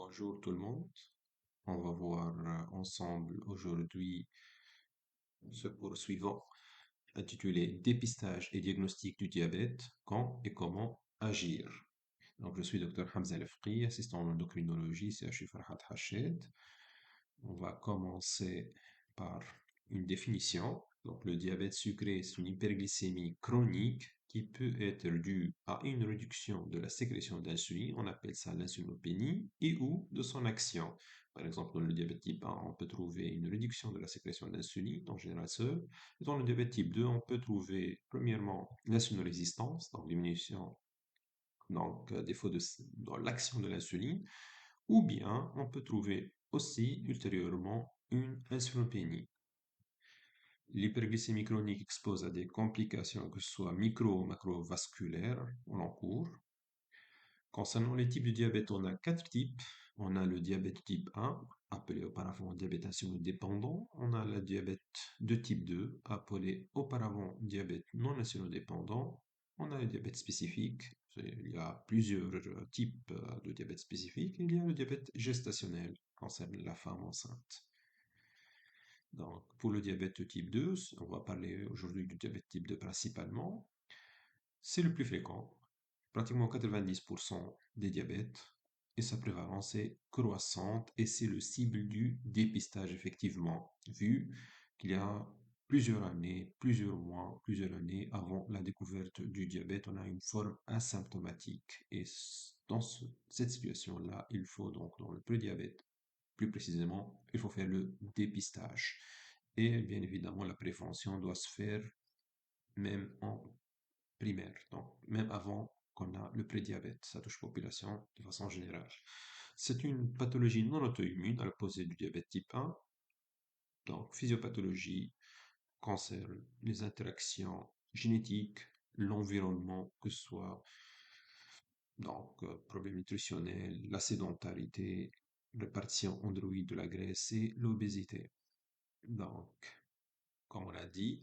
Bonjour tout le monde. On va voir ensemble aujourd'hui ce cours suivant intitulé Dépistage et diagnostic du diabète, quand et comment agir. Donc, je suis Dr Hamza Lefqi, assistant en endocrinologie CHU Farhat Hached. On va commencer par une définition. Donc, le diabète sucré, c'est une hyperglycémie chronique qui peut être due à une réduction de la sécrétion d'insuline, on appelle ça l'insulinopénie, et ou de son action. Par exemple, dans le diabète type 1, on peut trouver une réduction de la sécrétion d'insuline, en général seul. Et dans le diabète type 2, on peut trouver premièrement l'insulinorésistance, donc diminution, donc défaut dans l'action de l'insuline, ou bien on peut trouver aussi ultérieurement une insulinopénie. L'hyperglycémie chronique expose à des complications que ce soit micro ou macrovasculaires en encours. Concernant les types de diabète, on a quatre types. On a le diabète type 1, appelé auparavant diabète insulino-dépendant. On a le diabète de type 2, appelé auparavant diabète non insulino-dépendant. On a le diabète spécifique. Il y a plusieurs types de diabète spécifique. Il y a le diabète gestationnel, qui concerne la femme enceinte. Donc, pour le diabète de type 2, on va parler aujourd'hui du diabète type 2 principalement. C'est le plus fréquent, pratiquement 90% des diabètes, et sa prévalence est croissante, et c'est le cible du dépistage, effectivement, vu qu'il y a plusieurs années, plusieurs mois, plusieurs années avant la découverte du diabète, on a une forme asymptomatique. Et dans cette situation-là, il faut donc, dans le prédiabète, plus précisément, il faut faire le dépistage. Et bien évidemment, la prévention doit se faire même en primaire, donc même avant qu'on a le prédiabète. Ça touche la population de façon générale. C'est une pathologie non auto-immune à l'opposé du diabète type 1. Donc, physiopathologie concerne les interactions génétiques, l'environnement, que ce soit donc problèmes nutritionnels, la sédentarité, répartition androïde de la graisse et l'obésité. Donc, comme on l'a dit,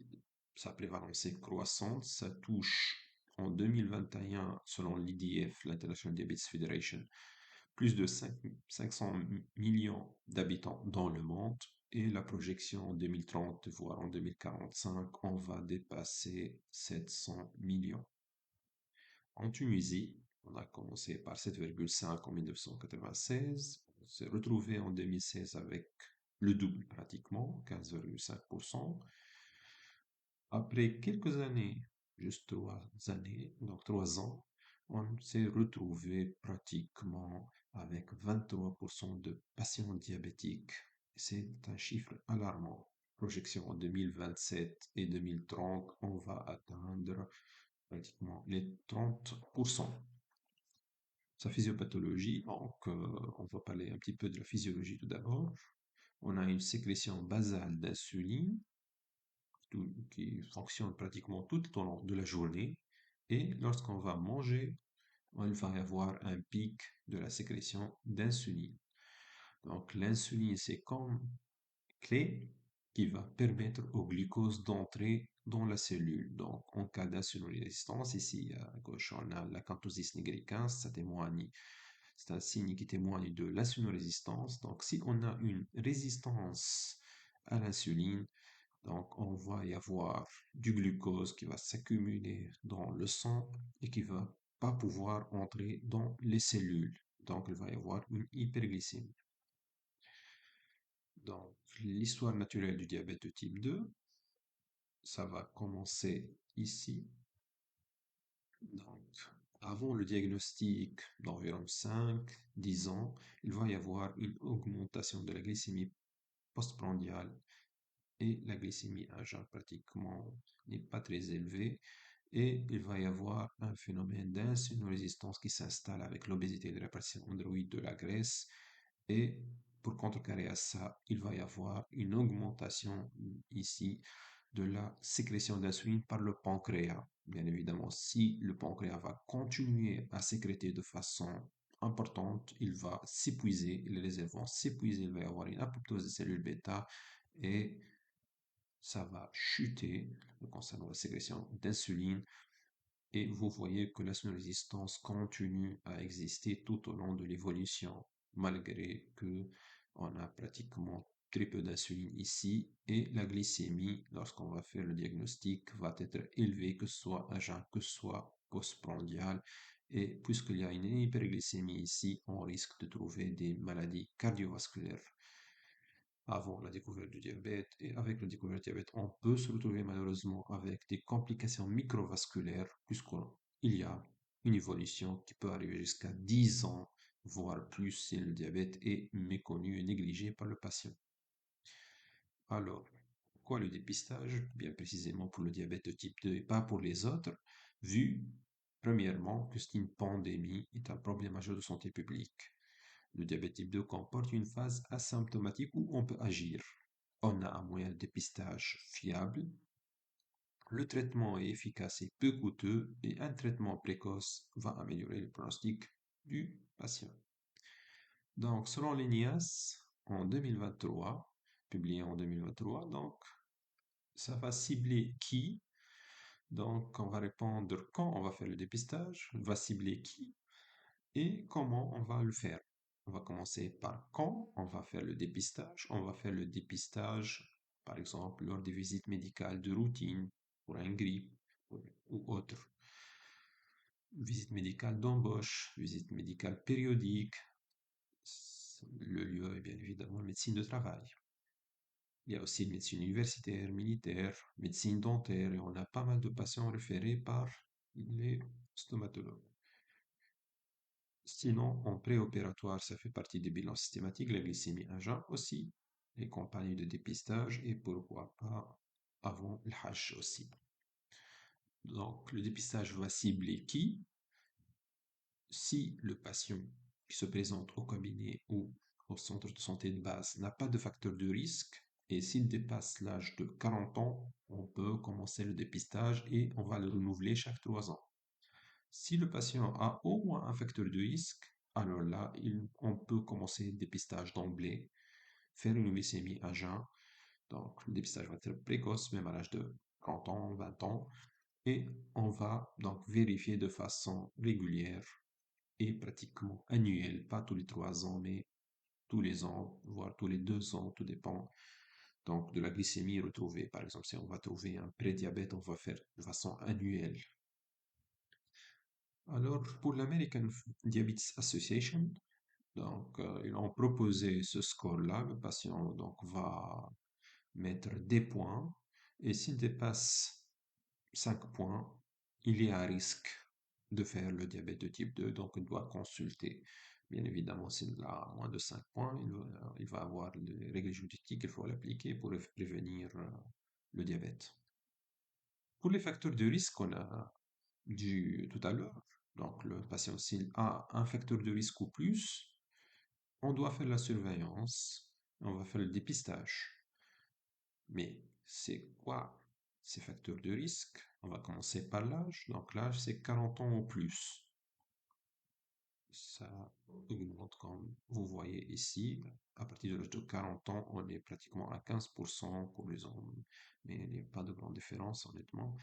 sa prévalence est croissante, ça touche en 2021, selon l'IDF, l'International Diabetes Federation, plus de 500 millions d'habitants dans le monde, et la projection en 2030, voire en 2045, on va dépasser 700 millions. En Tunisie, on a commencé par 7,5 en 1996, on s'est retrouvé en 2016 avec le double pratiquement, 15,5%. Après quelques années, juste 3 années, donc 3 ans, on s'est retrouvé pratiquement avec 23% de patients diabétiques. C'est un chiffre alarmant. Projection en 2027 et 2030, on va atteindre pratiquement les 30%. Sa physiopathologie, donc on va parler un petit peu de la physiologie tout d'abord. On a une sécrétion basale d'insuline qui fonctionne pratiquement tout au long de la journée. Et lorsqu'on va manger, il va y avoir un pic de la sécrétion d'insuline. Donc l'insuline, c'est comme clé qui va permettre au glucose d'entrer dans la cellule. Donc en cas d'insulinorésistance, ici à gauche on a l'acanthosis nigricans, ça témoigne, c'est un signe qui témoigne de l'insulinorésistance. Donc si on a une résistance à l'insuline, donc, on va y avoir du glucose qui va s'accumuler dans le sang et qui va pas pouvoir entrer dans les cellules. Donc, il va y avoir une hyperglycémie. Donc, l'histoire naturelle du diabète de type 2, ça va commencer ici. Donc, avant le diagnostic d'environ 5-10 ans, il va y avoir une augmentation de la glycémie postprandiale et la glycémie à jeun pratiquement n'est pas très élevée, et il va y avoir un phénomène d'insulinorésistance qui s'installe avec l'obésité de la répartition androïde de la graisse, et pour contrecarrer à ça, il va y avoir une augmentation ici de la sécrétion d'insuline par le pancréas. Bien évidemment, si le pancréas va continuer à sécréter de façon importante, il va s'épuiser, les réserves vont s'épuiser, il va y avoir une apoptose des cellules bêta, et ça va chuter concernant la sécrétion d'insuline, et vous voyez que l'insulinorésistance continue à exister tout au long de l'évolution. malgré que on a pratiquement très peu d'insuline ici, et la glycémie, lorsqu'on va faire le diagnostic, va être élevée, que ce soit à jeun, que ce soit postprandial. Et puisqu'il y a une hyperglycémie ici, on risque de trouver des maladies cardiovasculaires avant la découverte du diabète. Et avec la découverte du diabète, on peut se retrouver malheureusement avec des complications microvasculaires, puisqu'il y a une évolution qui peut arriver jusqu'à 10 ans, voire plus, si le diabète est méconnu et négligé par le patient. Alors, pourquoi le dépistage? Bien précisément pour le diabète de type 2 et pas pour les autres, vu, premièrement, que c'est une pandémie, est un problème majeur de santé publique. Le diabète type 2 comporte une phase asymptomatique où on peut agir. On a un moyen de dépistage fiable, le traitement est efficace et peu coûteux, et un traitement précoce va améliorer le pronostic du patient. Donc, selon l'ENIAS, en 2023, publié en 2023, donc, ça va cibler qui? Donc, on va répondre quand on va faire le dépistage, va cibler qui et comment on va le faire. On va commencer par quand on va faire le dépistage. On va faire le dépistage, par exemple, lors des visites médicales de routine pour un grippe ou autre. Visite médicale d'embauche, visite médicale périodique. Le lieu est bien évidemment médecine de travail. Il y a aussi médecine universitaire, militaire, médecine dentaire, et on a pas mal de patients référés par les stomatologues. Sinon, en préopératoire, ça fait partie des bilans systématiques, la glycémie à jeun aussi, les campagnes de dépistage et pourquoi pas avant le Hajj aussi. Donc, le dépistage va cibler qui? Si le patient qui se présente au cabinet ou au centre de santé de base n'a pas de facteur de risque et s'il dépasse l'âge de 40 ans, on peut commencer le dépistage et on va le renouveler chaque 3 ans. Si le patient a au moins un facteur de risque, alors là, on peut commencer le dépistage d'emblée, faire une glycémie à jeun. Donc, le dépistage va être précoce, même à l'âge de 30 ans, 20 ans. Et on va donc vérifier de façon régulière et pratiquement annuelle, pas tous les 3 ans, mais tous les ans, voire tous les 2 ans, tout dépend donc de la glycémie retrouvée. Par exemple, si on va trouver un prédiabète, on va faire de façon annuelle. Alors, pour l'American Diabetes Association, donc, ils ont proposé ce score-là. Le patient donc, va mettre des points et s'il dépasse 5 points, il est à risque de faire le diabète de type 2, donc il doit consulter. Bien évidemment, s'il a moins de 5 points, il va avoir les règles juridiques qu'il faut l'appliquer pour prévenir le diabète. Pour les facteurs de risque qu'on a du tout à l'heure, donc le patient s'il a un facteur de risque ou plus, on doit faire la surveillance, on va faire le dépistage. Mais c'est quoi ces facteurs de risque? On va commencer par l'âge. Donc l'âge, c'est 40 ans ou plus. Ça augmente comme vous voyez ici. À partir de l'âge de 40 ans, on est pratiquement à 15% pour les hommes, mais il n'y a pas de grande différence honnêtement.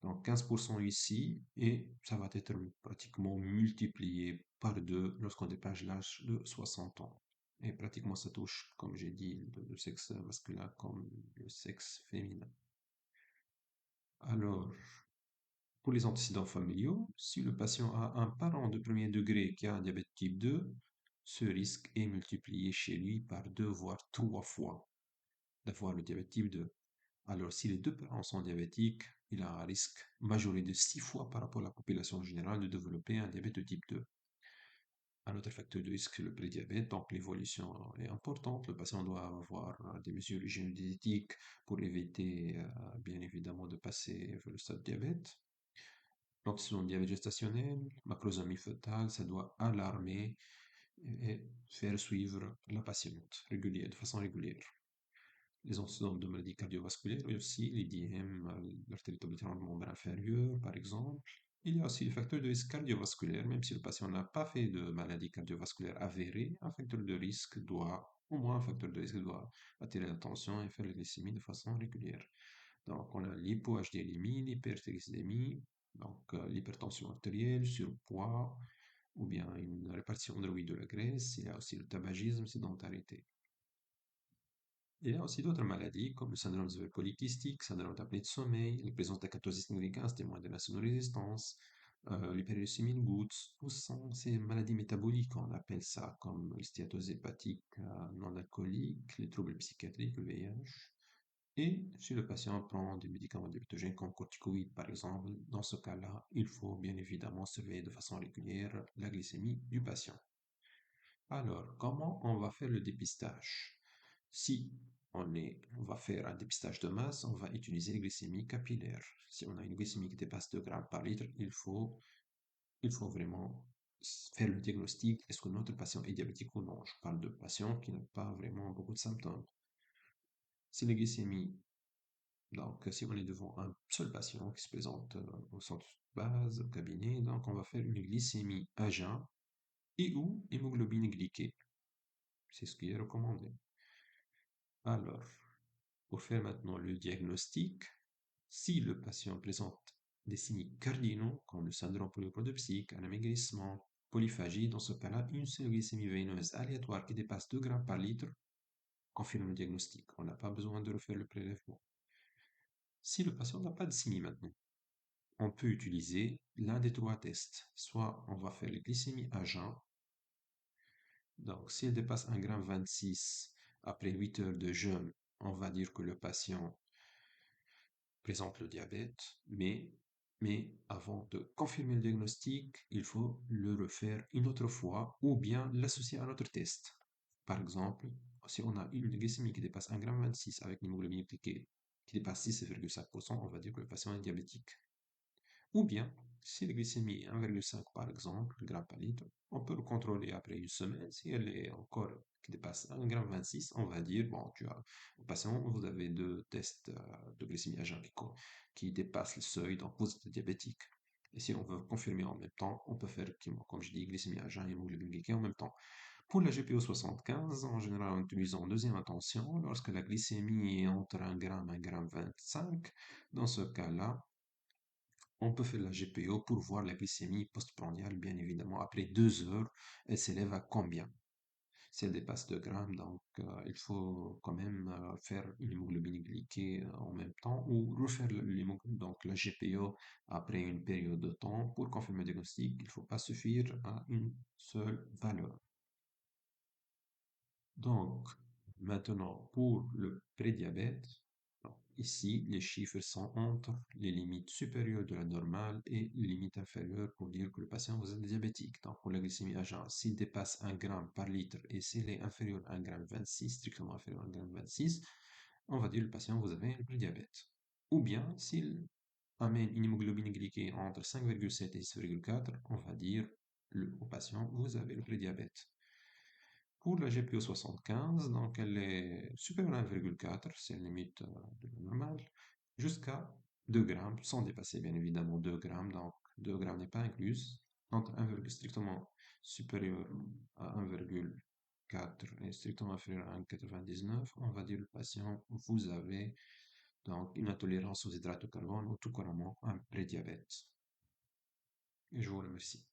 Donc 15% ici, et ça va être pratiquement multiplié par 2 lorsqu'on dépasse l'âge de 60 ans. Et pratiquement ça touche, comme j'ai dit, le sexe masculin comme le sexe féminin. Alors, pour les antécédents familiaux, si le patient a un parent de premier degré qui a un diabète type 2, ce risque est multiplié chez lui par 2 voire 3 fois d'avoir le diabète type 2. Alors, si les deux parents sont diabétiques, il a un risque majoré de 6 fois par rapport à la population générale de développer un diabète de type 2. Un autre facteur de risque, c'est le prédiabète, donc l'évolution est importante. Le patient doit avoir des mesures hygiéniques pour éviter, bien évidemment, de passer vers le stade diabète. L'antécédent de diabète gestationnel, macrosomie fœtale, ça doit alarmer et faire suivre la patiente de façon régulière. Les antécédents de maladies cardiovasculaires, mais aussi l'IDM, l'artérite oblitérante membre inférieure, par exemple. Il y a aussi les facteurs de risque cardiovasculaire, même si le patient n'a pas fait de maladie cardiovasculaire avérée, au moins un facteur de risque doit attirer l'attention et faire la glycémie de façon régulière. Donc, on a l'hypo-HDLémie, l'hypertriglycédémie, donc l'hypertension artérielle, surpoids, ou bien une répartition androïde de la graisse. Il y a aussi le tabagisme, sédentarité. Il y a aussi d'autres maladies comme le syndrome des ovaires polykystiques, syndrome d'apnée de sommeil, la présence d'acatosis nigricans, témoin de l'insulinorésistance, l'hypérglycémie de gouttes. Tous sont ces maladies métaboliques, on appelle ça comme le stéatose hépatique non alcoolique, les troubles psychiatriques, le VIH. Et si le patient prend des médicaments diabétogènes comme corticoïdes par exemple, dans ce cas-là, il faut bien évidemment surveiller de façon régulière la glycémie du patient. Alors, comment on va faire le dépistage? Si on va faire un dépistage de masse, on va utiliser les glycémies capillaires. Si on a une glycémie qui dépasse 2 grammes par litre, il faut vraiment faire le diagnostic. Est-ce que notre patient est diabétique ou non? Je parle de patients qui n'ont pas vraiment beaucoup de symptômes. Si les glycémies, donc si on est devant un seul patient qui se présente au centre de base, au cabinet, donc on va faire une glycémie à jeun et ou hémoglobine glyquée. C'est ce qui est recommandé. Alors, pour faire maintenant le diagnostic, si le patient présente des signes cardinaux comme le syndrome polypodocyque, un amaigrissement, polyphagie, dans ce cas-là, une seule glycémie veineuse aléatoire qui dépasse 2 grammes par litre confirme le diagnostic. On n'a pas besoin de refaire le prélèvement. Si le patient n'a pas de signes maintenant, on peut utiliser l'un des trois tests. Soit on va faire la glycémie à jeun. Donc, si elle dépasse 1,26 g après 8 heures de jeûne, on va dire que le patient présente le diabète, mais avant de confirmer le diagnostic, il faut le refaire une autre fois ou bien l'associer à un autre test. Par exemple, si on a une glycémie qui dépasse 1,26 g avec une hémoglobine glyquée qui dépasse 6,5%, on va dire que le patient est diabétique. Ou bien, si la glycémie est 1,5 par exemple, grammes par litre, on peut le contrôler après une semaine. Si elle est encore qui dépasse 1,26 g, on va dire, bon, au patient, vous avez deux tests de glycémie à jeun qui dépassent le seuil, donc vous êtes diabétique. Et si on veut confirmer en même temps, on peut faire, comme je dis, glycémie à jeun et hémoglobine glyquée en même temps. Pour la GPO 75, en général, on utilise en deuxième intention, lorsque la glycémie est entre 1 g et 1,25 g. Dans ce cas-là, on peut faire la GPO pour voir la glycémie postprandiale, bien évidemment. Après 2 heures, elle s'élève à combien? Si elle dépasse 2 grammes, donc il faut quand même faire une hémoglobine glyquée en même temps ou refaire donc la GPO après une période de temps pour confirmer le diagnostic. Il ne faut pas suffire à une seule valeur. Donc, maintenant, pour le prédiabète, ici, les chiffres sont entre les limites supérieures de la normale et les limites inférieures pour dire que le patient vous est diabétique. Donc, pour la glycémie à jeun, s'il dépasse 1 gramme par litre et s'il est inférieur à 1,26 g, strictement inférieur à 1,26 g, on va dire le patient vous avez le prédiabète. Ou bien, s'il amène une hémoglobine glyquée entre 5,7 et 6,4, on va dire au patient vous avez le prédiabète. Pour la GPO 75, donc elle est supérieure à 1,4, c'est la limite de la normale, jusqu'à 2 grammes, sans dépasser bien évidemment 2 grammes, donc 2 grammes n'est pas incluse, entre 1, strictement supérieur à 1,4 et strictement inférieur à 1,99, on va dire le patient, vous avez donc une intolérance aux hydrates de carbone ou tout couramment un prédiabète. Et je vous remercie.